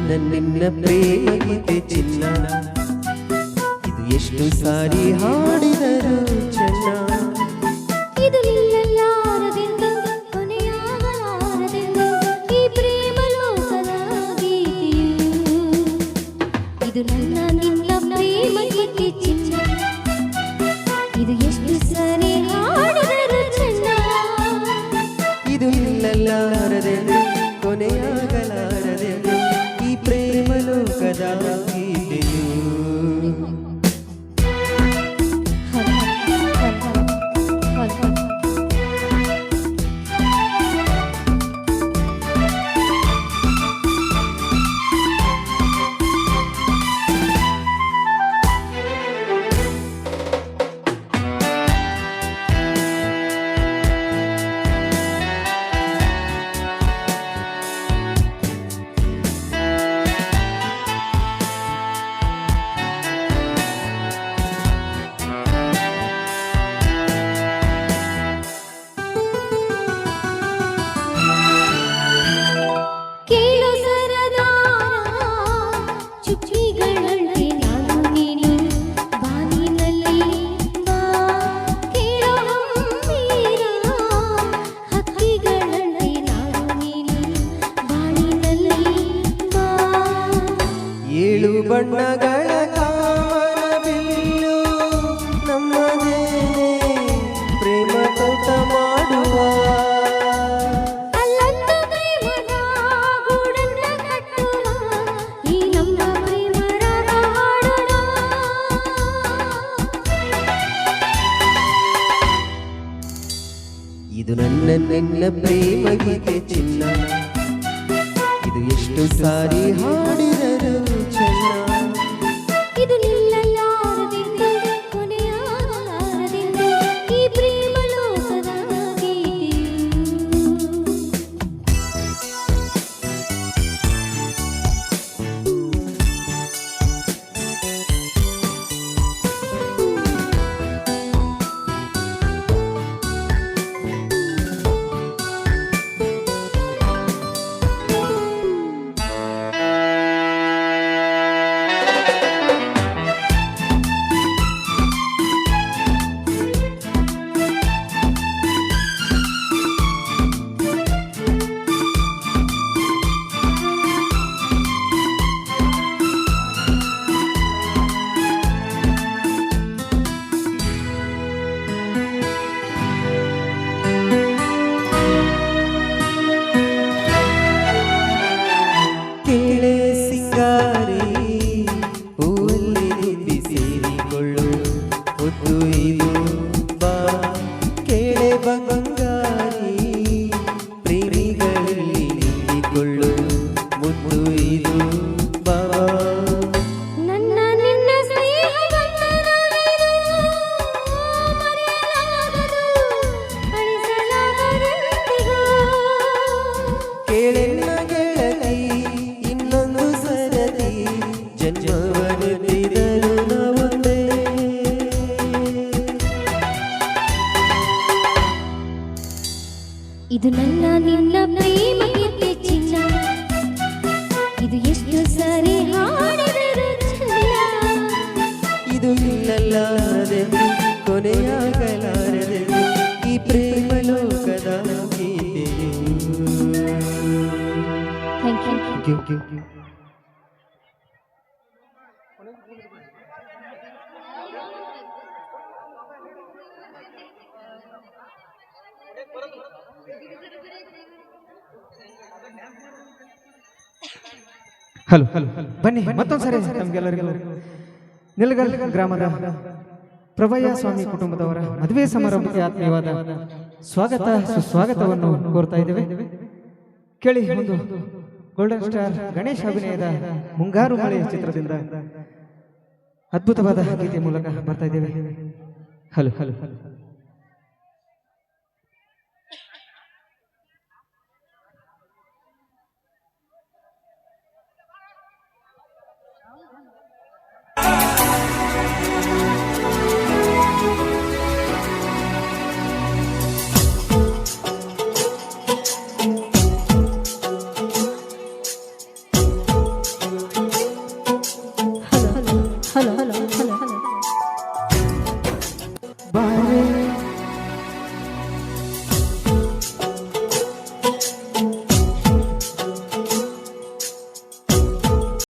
ನಿನ್ನ ಪ್ರೇಮ ಗೀತೆ ಚಿನ್ನ ಇದು ಎಷ್ಟು ಸಾರಿ ಹಾಡಿದರು ಚೆನ್ನ ಇದು ನಿಲ್ಲಲಾರದೆಂದು ಕೊನೆಯಾಗಲಾರದೆಂದು ಈ ಪ್ರೇಮ ಲೋಕದ ಗೀತೆಯು ಇದು ನನ್ನ ನಿನ್ನ ಪ್ರೇಮ ಗೀತೆ ಚಿನ್ನ ಇದು ಎಷ್ಟು ಸಾರಿ ಹಾಡಿದರು ಚೆನ್ನ ಇದು ನಿಲ್ಲಲಾರದೆಂದು ಕೊನೆಯಾಗಲಾರದೆಂದು ಈ ಪ್ರೇಮ ಲೋಕದ ಗೀತೆಯು ಬಣ್ಣಗಳ ಕಾಮನ ಬಿಲ್ಲು ನಮ್ಮದೇನೆ ಪ್ರೇಮ ತೋಟ ಮಾಡುವ ಅಲ್ಲೊಂದು ಪ್ರೇಮದ ಗೂಡನ್ನ ಕಟ್ಟುವ ಈ ನಮ್ಮ ಪ್ರೇಮ ರಾಗ ಹಾಡೋಣ ಇದು ನನ್ನ ನಿನ್ನ ಪ್ರೇಮ ಗೀತೆ ಚಿನ್ನ ಇದು ಎಷ್ಟು ಸಾರಿ ಹಾಡಿದರು ಚೆನ್ನ ಇದು ನಿಲ್ಲಲಾರದೆಂದು ಕೊನೆಯಾಗಲಾರದೆಂದು ಈ ಪ್ರೇಮ ಲೋಕದ ಗೀತೆಯು ಇದು ನನ್ನ ನಿನ್ನ ಪ್ರೇಮ ಗೀತೆ ಚಿನ್ನ ಇದು ಎಷ್ಟು ಸಾರಿ ಹಾಡಿದರು ಚೆನ್ನ ಇದು ನಿಲ್ಲಲಾರದೆಂದು ಕೊನೆಯಾಗಲಾರದೆಂದು ಈ ಪ್ರೇಮ ಲೋಕದ ಗೀತೆಯು ಥ್ಯಾಂಕ್ ಯು ಹಲೋ ಬನ್ನಿ ಮತ್ತೊಂದ್ಸರಿ ನಮ್ಗೆಲ್ಲರಿಗೂ ನಿಲಗಲ್ ಗ್ರಾಮದ ಪ್ರಭಯ್ಯ ಸ್ವಾಮಿ ಕುಟುಂಬದವರ ಮದುವೆ ಸಮಾರಂಭಕ್ಕೆ ಆತ್ಮೀಯವಾದ ಸ್ವಾಗತ ಸುಸ್ವಾಗತವನ್ನು ಕೋರ್ತಾ ಇದ್ದೇವೆ. ಕೇಳಿ ಒಂದು ಗೋಲ್ಡನ್ ಸ್ಟಾರ್ ಗಣೇಶ್ ಅಭಿನಯದ ಮುಂಗಾರು ಮಳೆ ಚಿತ್ರದಿಂದ ಅದ್ಭುತವಾದ ಗೀತೆ ಮೂಲಕ ಬರ್ತಾ ಇದ್ದೇವೆ. ಹಲೋ ಬಾರೆ